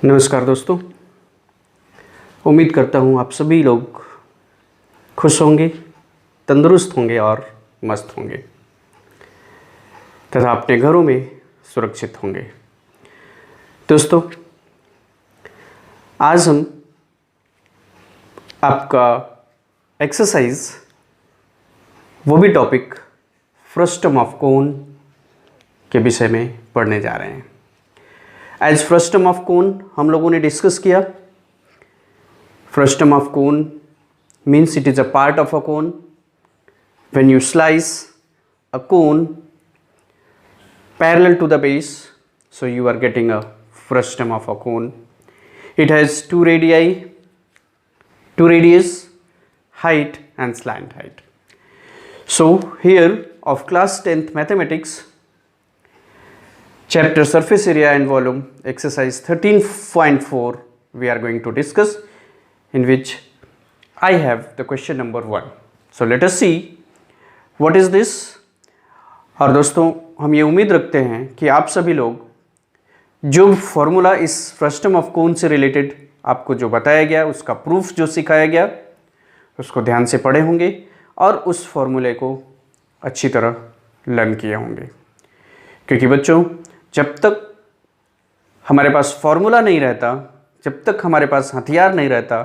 नमस्कार दोस्तों, उम्मीद करता हूँ आप सभी लोग खुश होंगे, तंदुरुस्त होंगे और मस्त होंगे तथा अपने घरों में सुरक्षित होंगे। दोस्तों, आज हम आपका एक्सरसाइज वो भी टॉपिक फ्रस्टम ऑफ कोन के विषय में पढ़ने जा रहे हैं। एज फ्रस्टम ऑफ कोन हम लोगों ने डिस्कस किया। Frustum of cone means it is a part of a cone. When you slice a cone parallel to the base, so you are getting a frustum of a cone. It has two radius, height and slant height. So here of class 10th mathematics, chapter surface area and volume, exercise 13.4 we are going to discuss, in which I have the question number 1. So let us see what is this. और दोस्तों, हम ये उम्मीद रखते हैं कि आप सभी लोग जो फॉर्मूला इस फ्रस्टम ऑफ कोन से रिलेटेड आपको जो बताया गया, उसका प्रूफ जो सिखाया गया, उसको ध्यान से पढ़े होंगे और उस फॉर्मूले को अच्छी तरह लर्न किए होंगे। क्योंकि बच्चों, जब तक हमारे पास फॉर्मूला नहीं रहता, जब तक हमारे पास हथियार नहीं रहता,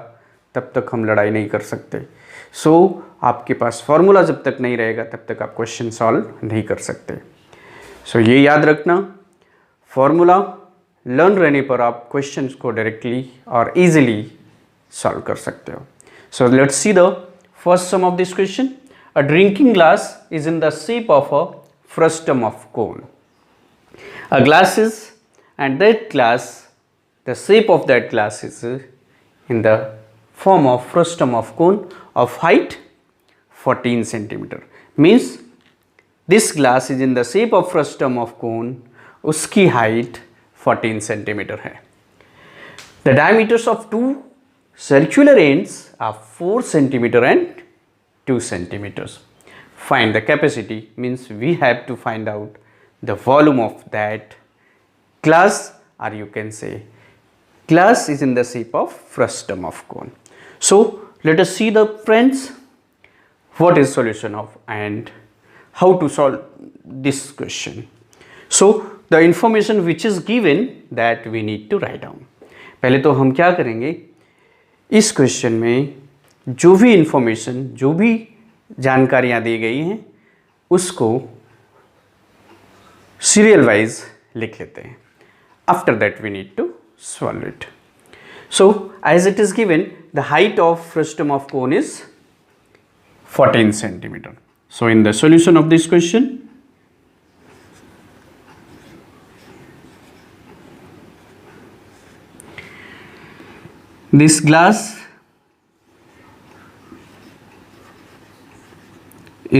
तब तक हम लड़ाई नहीं कर सकते। सो आपके पास फॉर्मूला जब तक नहीं रहेगा, तब तक आप क्वेश्चन सॉल्व नहीं कर सकते। सो ये याद रखना, फॉर्मूला लर्न रहने पर आप क्वेश्चंस को डायरेक्टली और इजीली सॉल्व कर सकते हो। So let's see the first sum of this question. A drinking glass is in the shape of a frustum of cone. A glass is, and that glass, the shape of that glass is in the form of frustum of cone of height 14 centimeter. Means this glass is in the shape of frustum of cone, उसकी height 14 centimeter है. The diameters of two circular ends are 4 centimeter and 2 centimeters. Find the capacity, means we have to find out the volume of that glass, or you can say glass is in the shape of frustum of cone. So let us see the friends what is solution of and how to solve this question. So the information which is given that we need to write down. पहले तो हम क्या करेंगे, इस question में जो भी information, जो भी जानकारियाँ दी गई हैं, उसको सीरियल वाइज लिख लेते हैं. After that we need to solve it. So as it is given, the height of frustum of cone is 14 centimeter. So in the solution of this question, this glass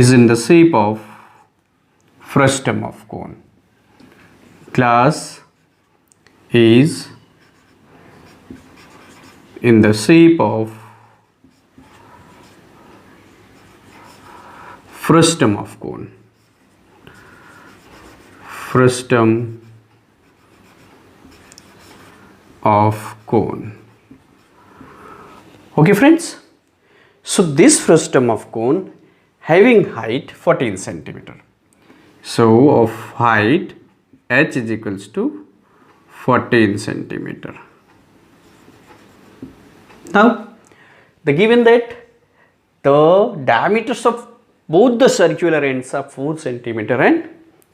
is in the shape of frustum of cone. Glass is in the shape of frustum of cone. Frustum of cone. Okay friends, so this frustum of cone having height 14 centimeter. So of height h is equals to 14 centimeter. Now the given that the diameters of both the circular ends are 4 centimeter and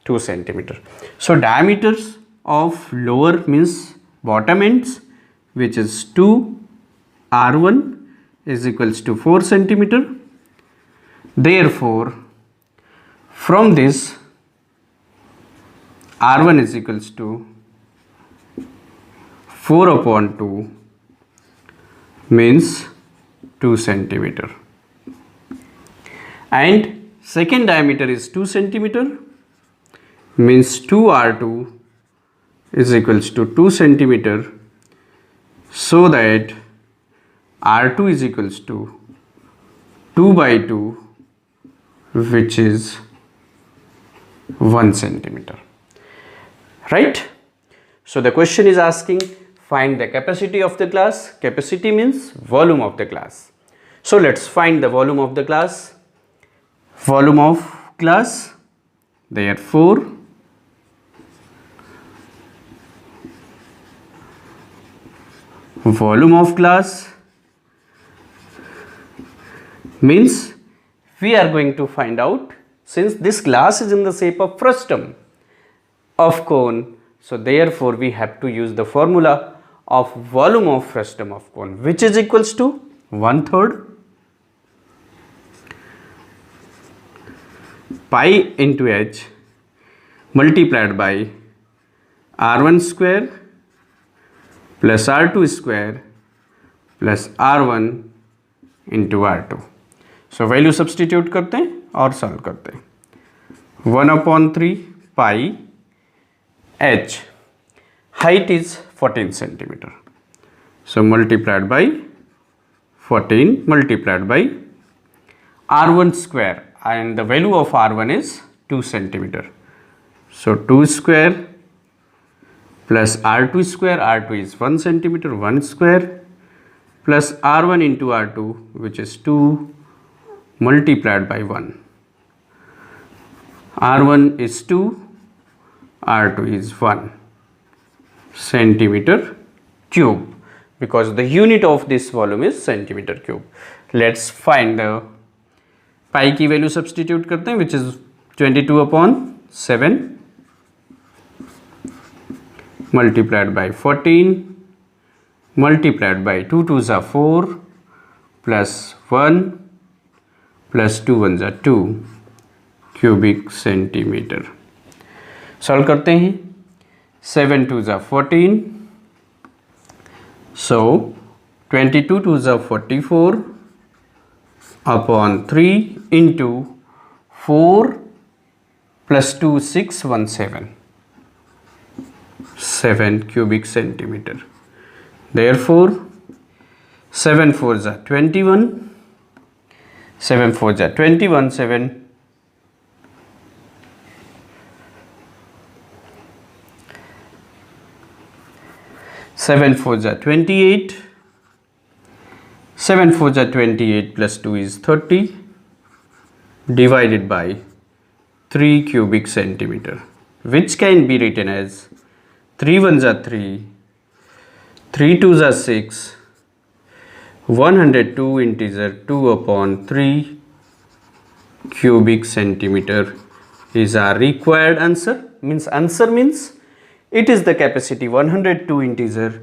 2 centimeter. So diameters of lower means bottom ends, which is 2 r1 is equals to 4 centimeter. Therefore from this r1 is equals to 4 upon 2 means 2 centimeter, and second diameter is 2 centimeter, means 2r2 is equals to 2 centimeter, so that r2 is equals to 2 by 2, which is 1 centimeter. Right? So the question is asking find the capacity of the glass. Capacity means volume of the glass. So let's find the volume of the glass. Volume of glass, therefore volume of glass means we are going to find out, since this glass is in the shape of frustum of cone, so therefore we have to use the formula of volume of frustum of cone, which is equals to 1/3 pi into h multiplied by r1 square plus r2 square plus r1 into r2. So value substitute करते हैं और solve करते हैं. 1/3 पाई h, height is 14 centimeter. So multiplied by 14 multiplied by r1 square, and the value of r1 is 2 centimeter. So 2 square plus r2 square, r2 is 1 centimeter, 1 square plus r1 into r2, which is 2 multiplied by 1. r1 is 2, r2 is 1 centimeter cube, because the unit of this volume is centimeter cube. Let's find the pi की value substitute करते हैं, which is 22/7 multiplied by 14 multiplied by 2 2s are 4 plus 1 plus 2 1s are 2 cubic centimeter. Solve करते हैं. 7 2s are 14, so 22 2s are 44 upon 3 into 4 plus 2 6 1 7 cubic centimeter. Therefore 7 4s are 21, 7 4s are 21, 7 4s are 28, 7 4s are 28 plus 2 is 30 divided by 3 cubic centimeter, which can be written as 3 1s are 3, 3 2s are 6, 102 integer 2/3 cubic centimeter is our required answer. Means answer means it is the capacity 102 integer.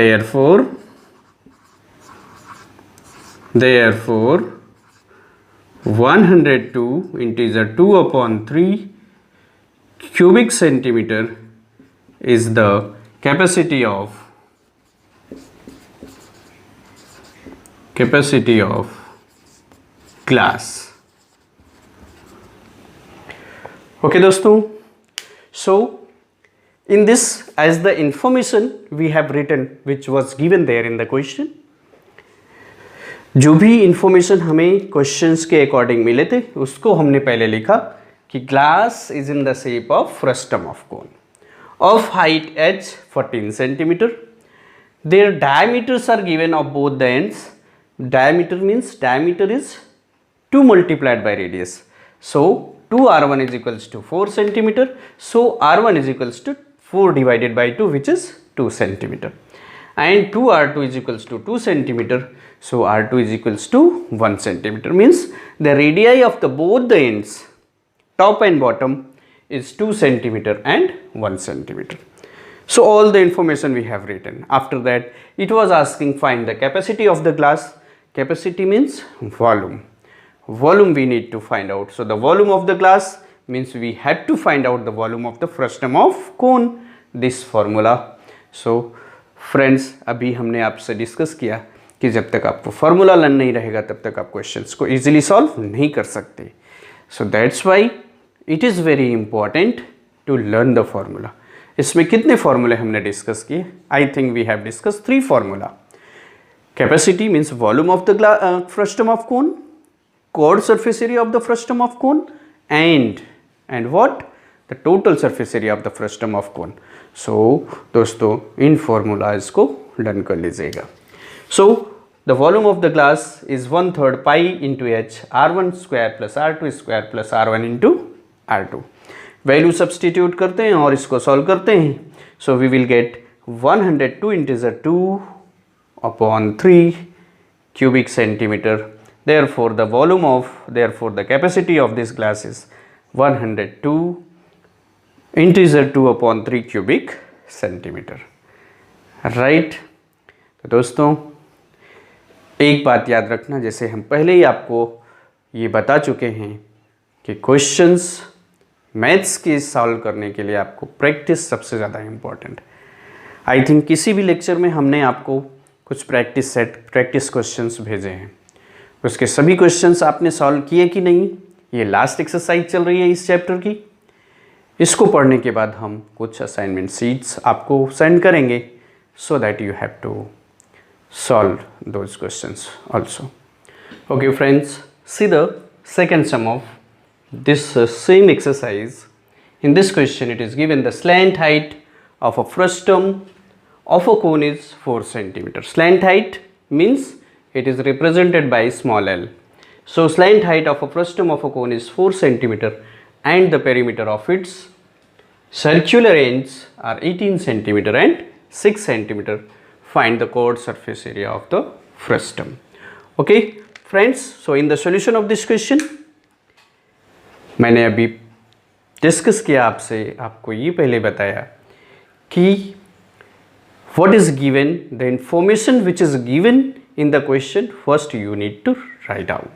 Therefore 102 integer 2/3 cubic centimeter is the capacity of glass. Okay दोस्तों, so in this, as the information we have written which was given there in the question, जो भी information हमें questions के according मिले थे उसको हमने पहले लिखा कि glass is in the shape of frustum of cone of height h 14 centimeter. Their diameters are given of both the ends. Diameter means diameter is 2 multiplied by radius. So 2r1 is equals to 4 centimeter. So r1 is equals to 4 divided by 2, which is 2 centimeter. And 2r2 is equals to 2 centimeter. So r2 is equals to 1 centimeter. Means the radii of the both the ends, top and bottom, is 2 centimeter and 1 centimeter. So all the information we have written. After that it was asking find the capacity of the glass. Capacity means volume. Volume we need to find out. So the volume of the glass means we have to find out the volume of the frustum of cone. This formula. So friends, अभी हमने आपसे discuss किया कि जब तक आपको formula learn नहीं रहेगा तब तक आप क्वेश्चंस को इजीली सॉल्व नहीं कर सकते. So that's why it is very important to learn the formula. इसमें कितने फॉर्मूले हमने डिस्कस किए? I think we have discuss 3 formula. Capacity means volume of the frustum of cone, chord surface area of the frustum of cone, and what? The total surface area of the frustum of cone. So दोस्तों इन formulas को done कर लीजिएगा। So the volume of the glass is 1/3 pi into h R1 square plus R2 square plus R1 into R2। Value substitute करते हैं और इसको solve करते हैं। So we will get 102 integer 2/3 cubic centimeter. Therefore the capacity of this glass is 102 integer 2/3 cubic centimeter, right. तो दोस्तों एक बात याद रखना, जैसे हम पहले ही आपको ये बता चुके हैं कि क्वेश्चंस मैथ्स के सॉल्व करने के लिए आपको प्रैक्टिस सबसे ज़्यादा इम्पॉर्टेंट। आई थिंक किसी भी लेक्चर में हमने आपको कुछ प्रैक्टिस क्वेश्चंस भेजे हैं, उसके सभी क्वेश्चंस आपने सॉल्व किए कि नहीं। ये लास्ट एक्सरसाइज चल रही है इस चैप्टर की। इसको पढ़ने के बाद हम कुछ असाइनमेंट शीट्स आपको सेंड करेंगे so that you have to solve those questions also. Okay friends, see the second sum of this same exercise. In this question it is given the slant height of a frustum of a cone is 4 cm. Slant height means it is represented by small l. So slant height of a frustum of a cone is 4 cm and the perimeter of its circular ends are 18 cm and 6 cm. Find the chord surface area of the frustum. Okay friends, so in the solution of this question मैंने अभी discuss किया आपसे, आपको ये पहले बताया कि what is given, the information which is given in the question first you need to write down.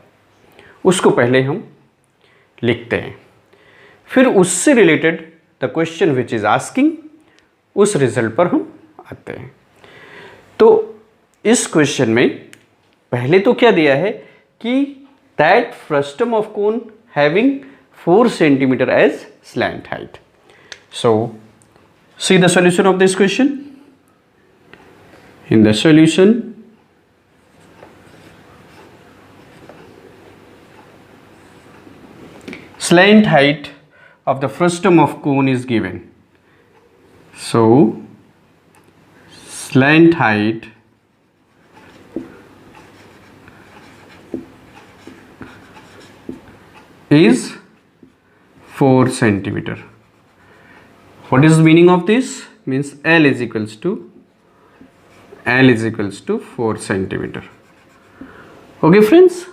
उसको पहले हम लिखते हैं, फिर उससे related the question which is asking, उस रिजल्ट पर हम आते हैं। तो इस क्वेश्चन में पहले तो क्या दिया है कि that frustum of cone having 4 cm as slant height. So see the solution of this question. In the solution, slant height of the frustum of cone is given. So slant height is 4 cm. What is the meaning of this? Means L is equals to 4 cm. Okay friends,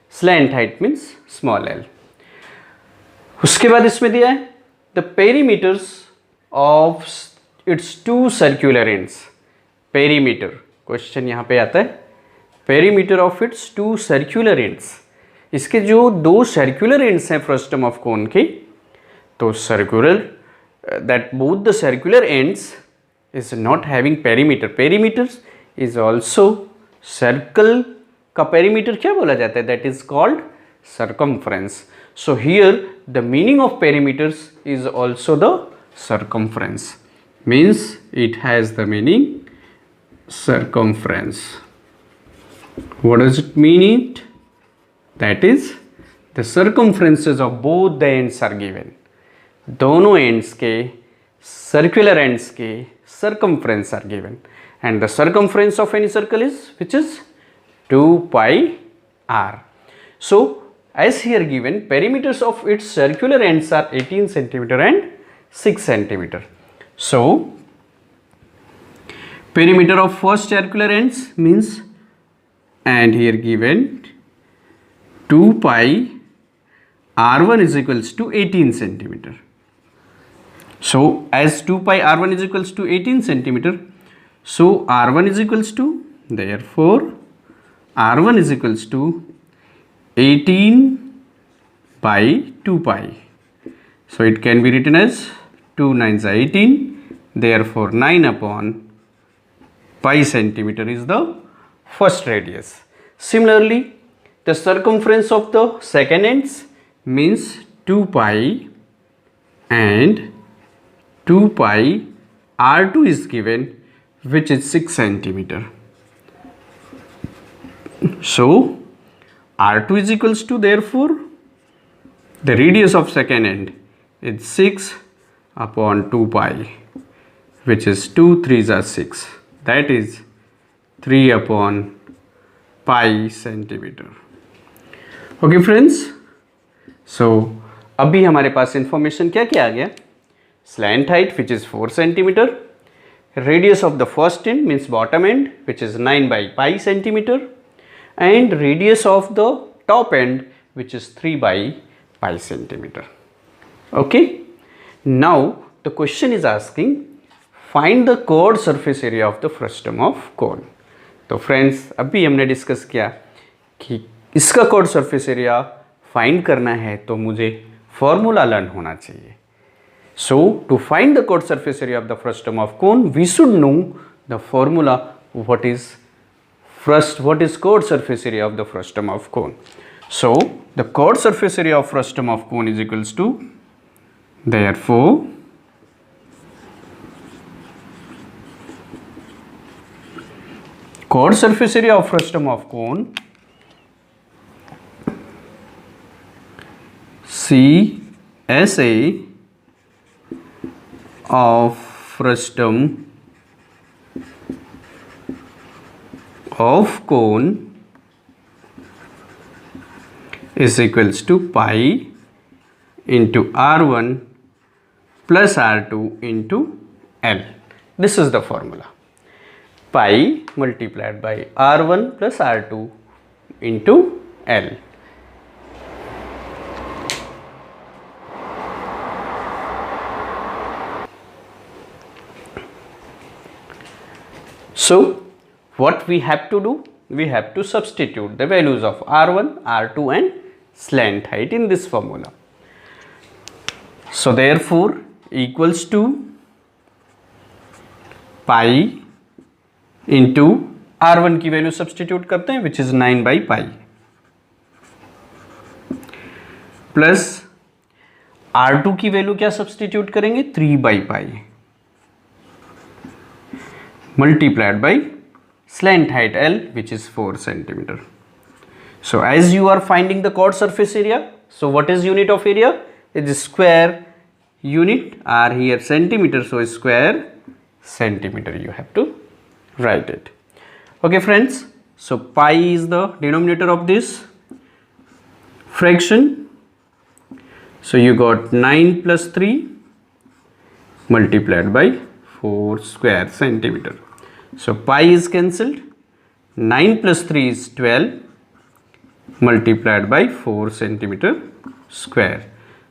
slant height means small l. उसके बाद इसमें दिया है the perimeters of its two circular ends. Perimeter question यहाँ पे आता है, perimeter of its two circular ends. इसके जो दो सर्कुलर एंड्स हैं फ्रस्टम ऑफ कोन के, तो circular that both the circular ends is not having perimeter. Perimeters is also circle का पेरीमीटर क्या बोला जाता है, that is called circumference. So here the meaning of perimeters is also the circumference, means it has the meaning circumference. What does it mean it? That is the circumferences of both the ends are given. दोनों ends के circular ends के circumference are given, and the circumference of any circle is which is 2 pi r. So as here given, perimeters of its circular ends are 18 cm and 6 cm. So perimeter of first circular ends means, and here given 2 pi r1 is equals to 18 cm. So as 2 pi r1 is equals to 18 cm, so r1 is equals to, therefore r1 is equals to 18 by 2 pi. So it can be written as 2 9s are 18, therefore 9 upon pi centimeter is the first radius. Similarly, the circumference of the second ends means 2 pi and 2 pi r2 is given, which is 6 cm. So r2 is equals to, therefore the radius of second end is 6 upon 2 pi, which is 2 3s are 6, that is 3 upon pi centimeter. Okay friends, so अभी हमारे पास information क्या क्या आ गया? Slant height which is 4 centimeter, radius of the first end means bottom end which is 9 by pi centimeter, and radius of the top end which is 3 by pi centimeter. Okay, now the question is asking find the chord surface area of the frustum of cone. तो friends अभी हमने discuss किया कि इसका chord surface area find करना है तो मुझे फॉर्मूला लर्न होना चाहिए. So to find the chord surface area of the frustum of cone, we should know the formula what is chord surface area of the frustum of cone. So the chord surface area of frustum of cone is equals to, therefore chord surface area of frustum of cone CSA of frustum of cone is equals to pi into R1 plus R2 into L. This is the formula. Pi multiplied by R1 plus R2 into L. So what we have to do? We have to substitute the values of R1, R2 and slant height in this formula. So therefore equals to pi into R1 की value substitute करते हैं which is 9 by pi plus R2 की value क्या substitute करेंगे? 3 by pi multiplied by slant height L which is 4 centimeter. So as you are finding the chord surface area, so what is unit of area? It is square unit, are here centimeter, so square centimeter you have to write it. Okay friends, so pi is the denominator of this fraction. So you got 9 plus 3 multiplied by 4 square centimeter. So pi is cancelled, 9 plus 3 is 12 multiplied by 4 centimeter square.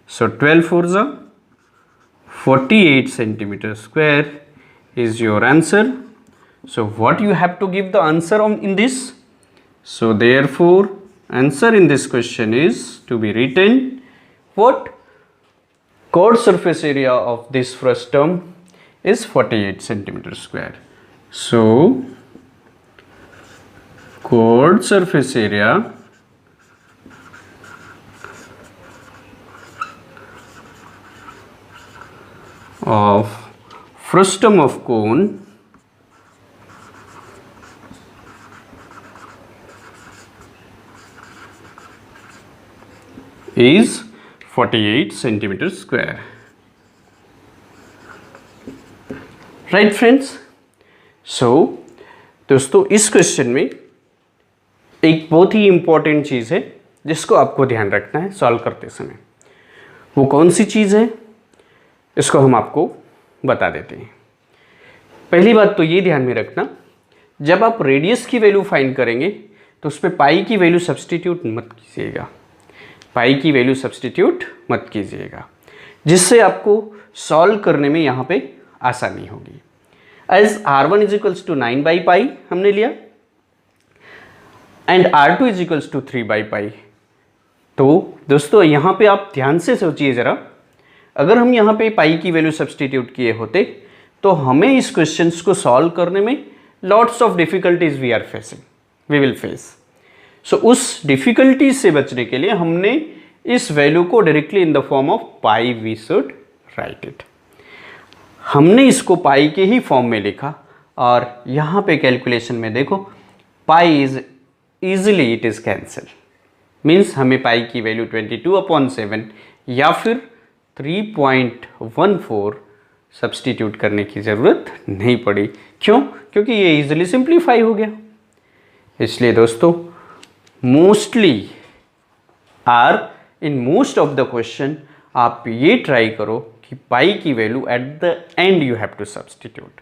So 12 4s are 48 centimeter square is your answer. So what you have to give the answer on in this? So therefore answer in this question is to be written what? Chord surface area of this frustum is 48 centimeter square. So chord surface area of frustum of cone is 48 centimeter square. Right friends? So दोस्तों इस question में एक बहुत ही important चीज़ है जिसको आपको ध्यान रखना है सॉल्व करते समय. वो कौन सी चीज़ है इसको हम आपको बता देते हैं. पहली बात तो ये ध्यान में रखना, जब आप रेडियस की वैल्यू फाइंड करेंगे तो उस पर पाई की वैल्यू सब्सटीट्यूट मत कीजिएगा. पाई की वैल्यू सब्सटीट्यूट मत कीजिएगा, जिससे आपको सॉल्व करने में यहाँ पे आसानी होगी. As R1 is equals to 9 by pi हमने लिया and R2 is equals to 3 by pi. तो दोस्तों यहाँ पे आप ध्यान से सोचिए ज़रा, अगर हम यहाँ पे पाई की वैल्यू सब्सटीट्यूट किए होते तो हमें इस क्वेश्चंस को सॉल्व करने में lots of difficulties we will face. So उस डिफिकल्टीज से बचने के लिए हमने इस वैल्यू को directly in the form of pi we should write it. हमने इसको पाई के ही फॉर्म में लिखा और यहाँ पे कैलकुलेशन में देखो pi is easily it is cancel. Means हमें पाई की वैल्यू 22/7 या फिर 3.14 सब्सटीट्यूट करने की ज़रूरत नहीं पड़ी। क्यों? क्योंकि ये इजीली सिंप्लीफाई हो गया। इसलिए दोस्तों mostly in most of the question आप ये ट्राई करो कि पाई की value at the end you have to substitute.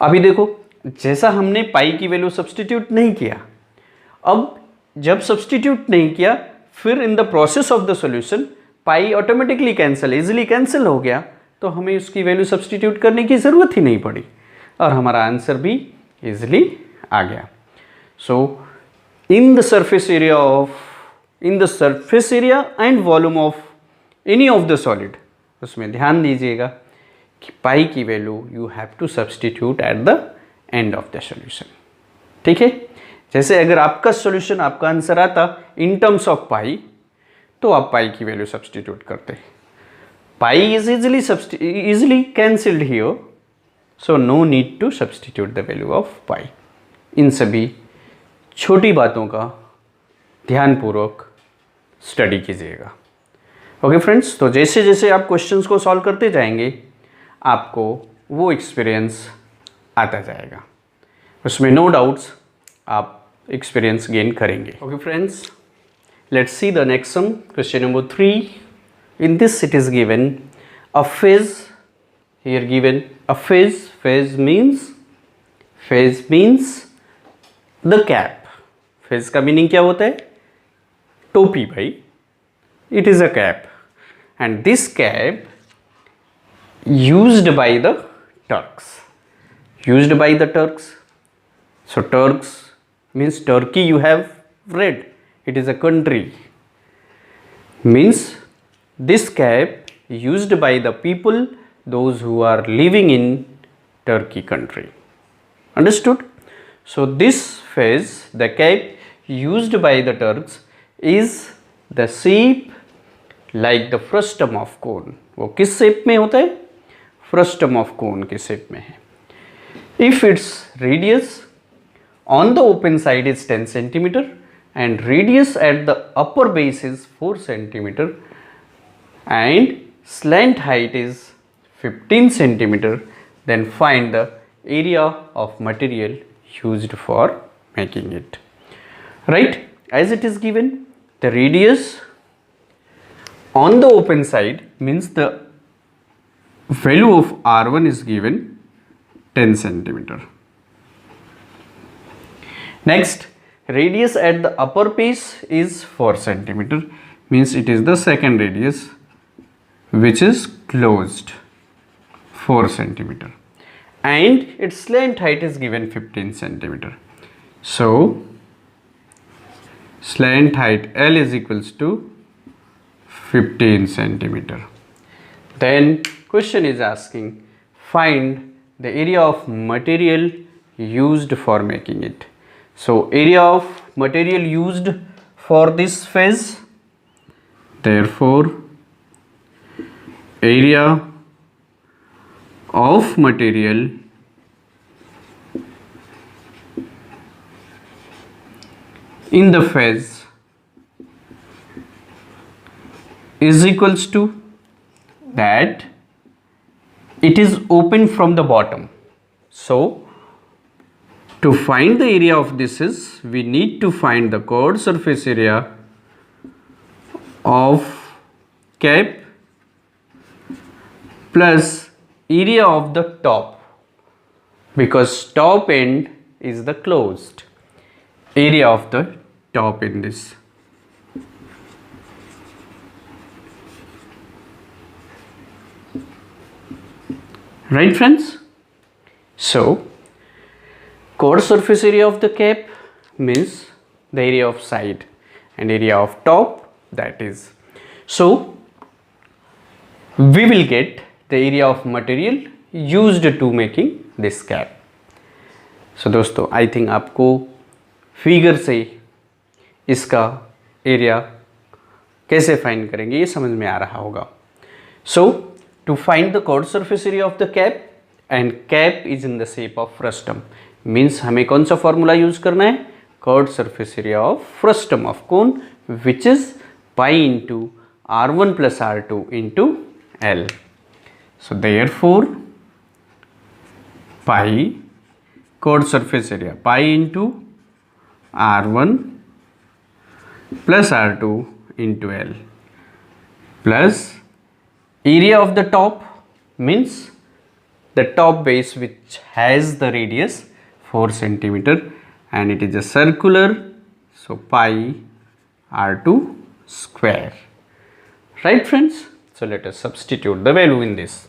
अभी देखो, जैसा हमने पाई की वैल्यू सब्सटीट्यूट नहीं किया, अब जब सब्सटीट्यूट नहीं किया फिर in the process of the solution pi automatically easily cancel हो गया, तो हमें उसकी वैल्यू सब्सटीट्यूट करने की ज़रूरत ही नहीं पड़ी और हमारा आंसर भी इजीली आ गया। So in the surface area and volume of any of the solid, उसमें ध्यान दीजिएगा कि पाई की value you have to substitute at the end of the solution. ठीक है, जैसे अगर आपका सॉल्यूशन, आपका आंसर आता इन टर्म्स ऑफ पाई, तो आप पाई की वैल्यू सब्सटीट्यूट करते। Pi is easily cancelled here, so no need to substitute the value of pi. इन सभी छोटी बातों का ध्यानपूर्वक स्टडी कीजिएगा। ओके फ्रेंड्स, तो जैसे जैसे आप क्वेश्चंस को सॉल्व करते जाएंगे आपको वो एक्सपीरियंस आता जाएगा, उसमें नो डाउट्स आप एक्सपीरियंस गेन करेंगे। Okay friends, let's see the next sum, question number 3. In this it is given a phase, here given a phase means the cap. phase का मीनिंग क्या होता है? टोपी भाई, it is a cap and this cap used by the Turks. So Turks means Turkey, you have read, it is a country, means this cap used by the people, those who are living in Turkey country. Understood? So this phase, the cap used by the Turks is the shape like the frustum of cone. वो किस shape में होता है? Frustum of कोन के shape में है। If its radius on the open side is 10 centimeter and radius at the upper base is 4 centimeter and slant height is 15 centimeter, then find the area of material used for making it. Right? As it is given, the radius on the open side means the value of R1 is given 10 centimeter. Next, radius at the upper piece is 4 centimeter, means it is the second radius which is closed 4 centimeter, and its slant height is given 15 centimeter. So slant height L is equals to 15 centimeter. Then question is asking, find the area of material used for making it. So area of material used for this phase, therefore area of material in the phase is equals to that it is open from the bottom. So to find the area of this is, we need to find the chord surface area of cap plus area of the top, because top end is the closed area of the top in this. Right friends? So chord surface area of the cap means the area of side and area of top, that is. So we will get the area of material used to making this cap. So दोस्तों, I think आपको figure से इसका area कैसे find करेंगे ये समझ में आ रहा होगा. So to find the chord surface area of the cap, and cap is in the shape of frustum, means हमें कौन सा फॉर्मूला यूज करना है? chord surface area of frustum of cone, which is pi into r1 plus r2 into L. So therefore pi chord surface area, pi into R1 plus R2 into L plus area of the top means the top base which has the radius 4 centimeter and it is a circular, so pi R2 square. Right friends? So let us substitute the value in this.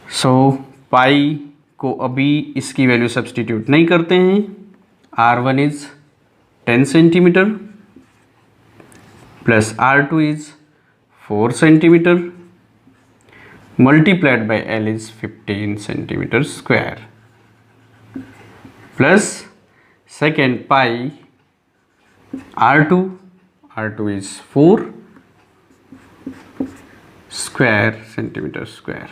So pi को अभी इसकी value substitute नहीं करते हैं. R1 is 10 centimetre plus R2 is 4 centimetre multiplied by L is 15 centimeter square plus second pi R2 is 4 square centimeter square.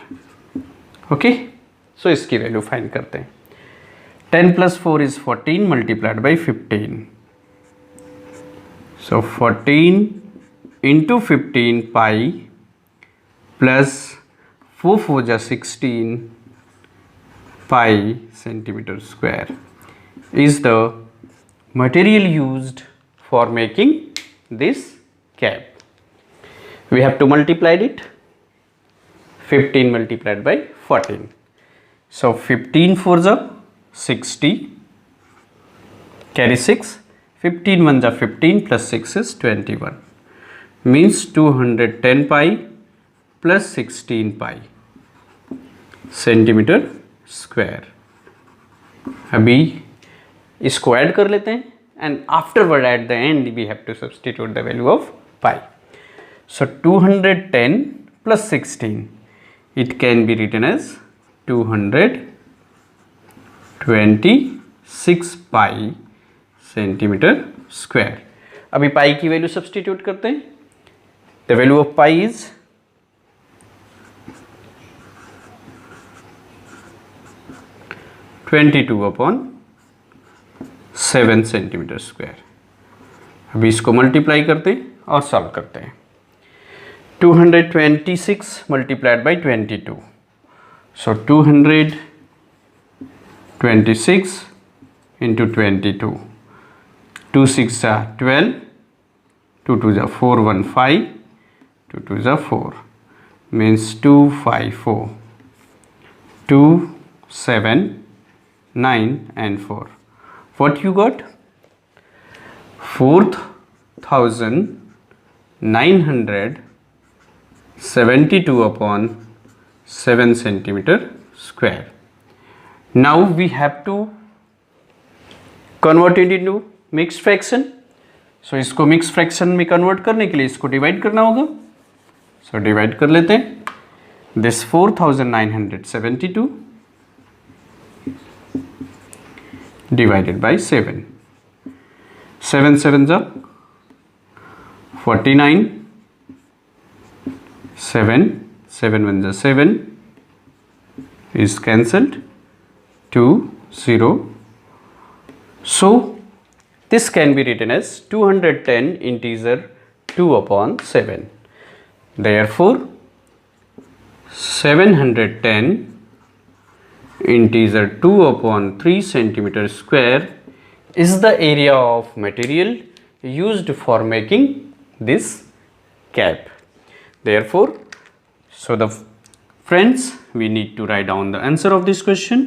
Okay, so इसकी value find करते हैं. 10 plus 4 is 14 multiplied by 15. So 14 into 15 pi plus 4 4 जा 16 pi centimeter square is the material used for making this cap. We have to multiply it. 15 multiplied by 14. So 15 4s are 60. Carry 6. 15 1s are 15 plus 6 is 21. Means 210 pi plus 16 pi centimetre square. अभी इसको add कर लेते हैं and afterward at the end we have to substitute the value of pi. So 210 plus 16 it can be written as 226 pi centimetre square. अभी पाई की value substitute करते हैं. The value of pi is 22/7 centimetre square. अभी इसको multiply करते हैं और solve करते हैं. 226 multiplied by 22. So 226 into 22. 2 6 are 12. 2 2 are 4 1 5. 2 2 are 4. Means 2 5 4. 2 7 9 and 4. What you got? 4,972/7 centimeter square. Now we have to convert it into mixed fraction. So इसको mixed fraction में convert करने के लिए इसको divide करना होगा. So divide कर लेते हैं. This 4,972 divided by 7. 7 7s are 49. 7 7 1s are 7 is cancelled. 2 0. So this can be written as 210 integer 2/7. Therefore 710 integer 2/3 centimeter square is the area of material used for making this cap. Therefore, so the friends, we need to write down the answer of this question.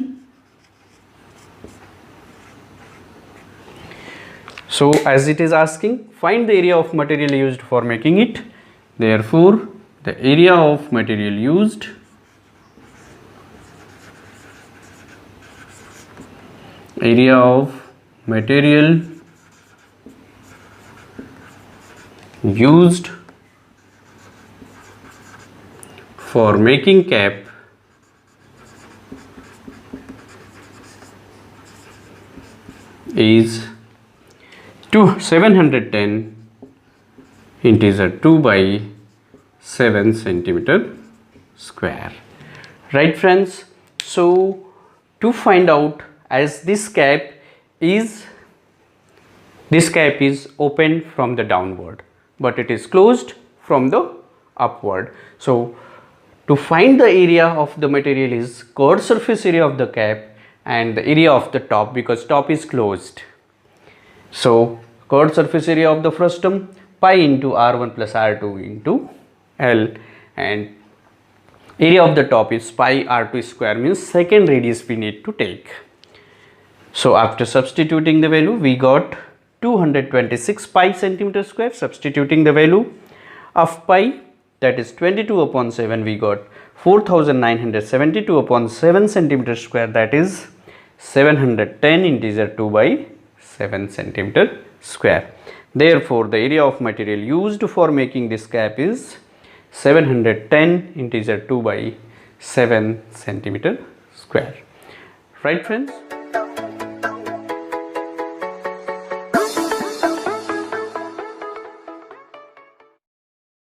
So as it is asking, find the area of material used for making it. Therefore, the area of material used for making cap is 710 integer 2/7 centimeter square. Right friends, so to find out, as this cap is opened from the downward but it is closed from the upward. So to find the area of the material is chord surface area of the cap and the area of the top, because top is closed. So chord surface area of the frustum pi into R1 plus R2 into L, and area of the top is pi R2 square, means second radius we need to take. So after substituting the value, we got 226 pi centimeter square. Substituting the value of pi, that is 22 upon 7, we got 4972 upon 7 centimeter square, that is 710 integer 2 by 7 centimeter square. Therefore, the area of material used for making this cap is 710 integer 2 by 7 centimeter square. Right, friends?